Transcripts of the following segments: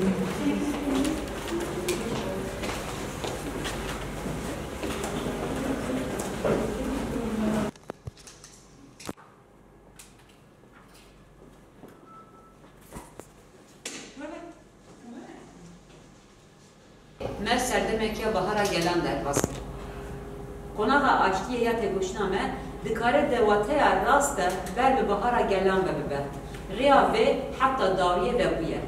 Mer serdemekya bahara gelen derbası. Konağa açtığı ya tegoşname dikare devateya rasta ber bahara gelen ve bebe. Riya ve hatta daviye ve buye.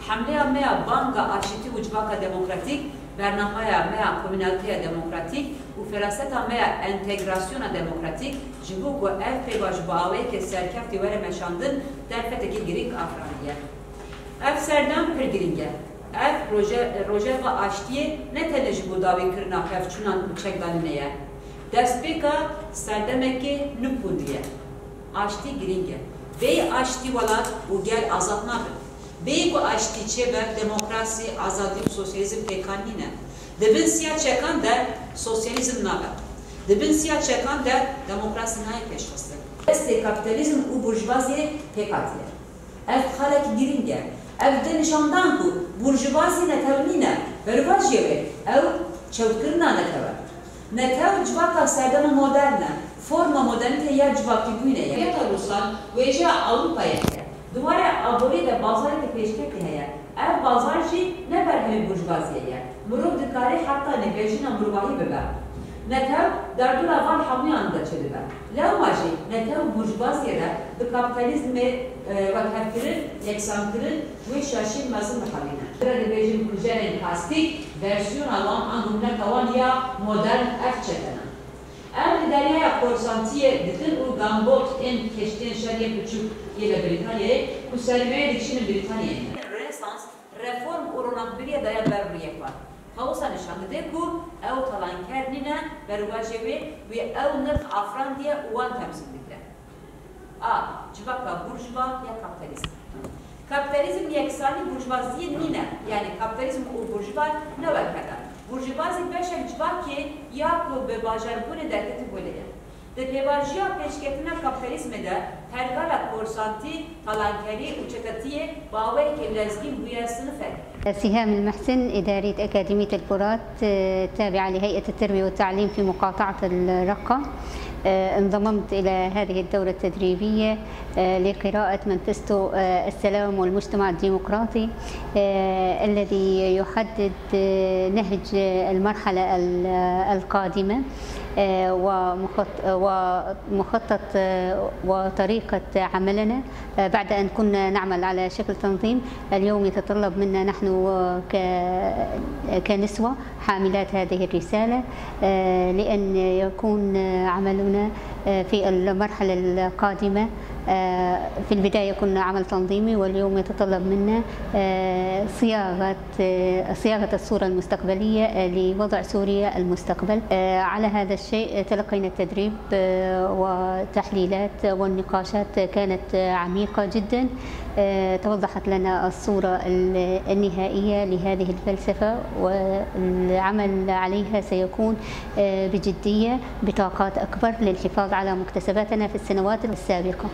Hamleya mea banka aşiti ucbaka demokratik, bernamaya mea komünaliteya demokratik, u feraseta mea entegrasyona demokratik, jibu ku ev peyvaj bağlayı ke serkefti vere meşandın derfeteki girik afraniye. Ev serdem pir giringe. Ev proje ve aştiye ne teneci bu davi kırna hevçunan çekdalineye. Destpeka serdemeki nüpuniye. Aşti giringe. Bey aşti vala u gel azatnadır. Bey bu aşti çeber demokrasi, azadlık, sosyalizm pekanine. Dibin siyah çekan der sosyalizm naber. Dibin siyah çekan der demokrasi nayı peşvası. Deste kapitalizm u burjuvaziye pekatiye. Ev halek giringe. Ev nişandan ku burjuvazi netevnine vervajiye ev çevkirna netever. Netev civaka serdema moderne, forma modernite yer civaki büyüne. Yata Ruslan ve Avrupa'ya. Duvara abori de bazarı ke peşketi heye. Ev bazarji ne berhemi burjuvaziye. Murub dikari hatta ne bejina murubahi bebe. Netev derdura van hamliyan da çelibe. Levmaji netev burjuvaziye de kapitalizme ve kefkirin, yeksankirin ve şaşin mazın haline. Dira bejin kujenin kastik versiyon alan angumne kavan ya modern efçetene. Ev lideriyaya korsantiye dikin u gambot en keştiğin şeriye küçük ile Britanya'ya kusermeye dikişinin Britanya'ya. Rönesans reform uğrunakbiriye dayan vermeyek var. Havusa nişanlı de ku ev talankernine vervajevi ve ev nırk afran diye uvan temsillikle. A. Civaka burjuva ya kapitalizm. Kapitalizm yeksani burjuvaziye nine. Yani kapitalizm u burjuva ne var kadar. Burjuvazi beşek civaki ya ku be bajarpune derketi böyleye. De pevajiya peşketine kapitalizme de tergala korsanti talankeri uçakatiye bağvay kevlezgin buya sınıf سهام المحسن إدارية أكاديمية الفرات تابعة لهيئة التربية والتعليم في مقاطعة الرقة. انضممت إلى هذه الدورة التدريبية لقراءة مانفستو السلام والمجتمع الديمقراطي الذي يحدد نهج المرحلة القادمة ومخطط وطريقة عملنا بعد أن كنا نعمل على شكل تنظيم. اليوم يتطلب منا نحن كنسوة حاملات هذه الرسالة لأن يكون عملنا في المرحلة القادمة. في البداية كنا عمل تنظيمي واليوم يتطلب منا صياغة الصورة المستقبلية لوضع سوريا المستقبل. على هذا الشيء تلقينا التدريب وتحليلات والنقاشات كانت عميقة جدا. توضحت لنا الصورة النهائية لهذه الفلسفة والعمل عليها سيكون بجدية بطاقات أكبر للحفاظ على مكتسباتنا في السنوات السابقة.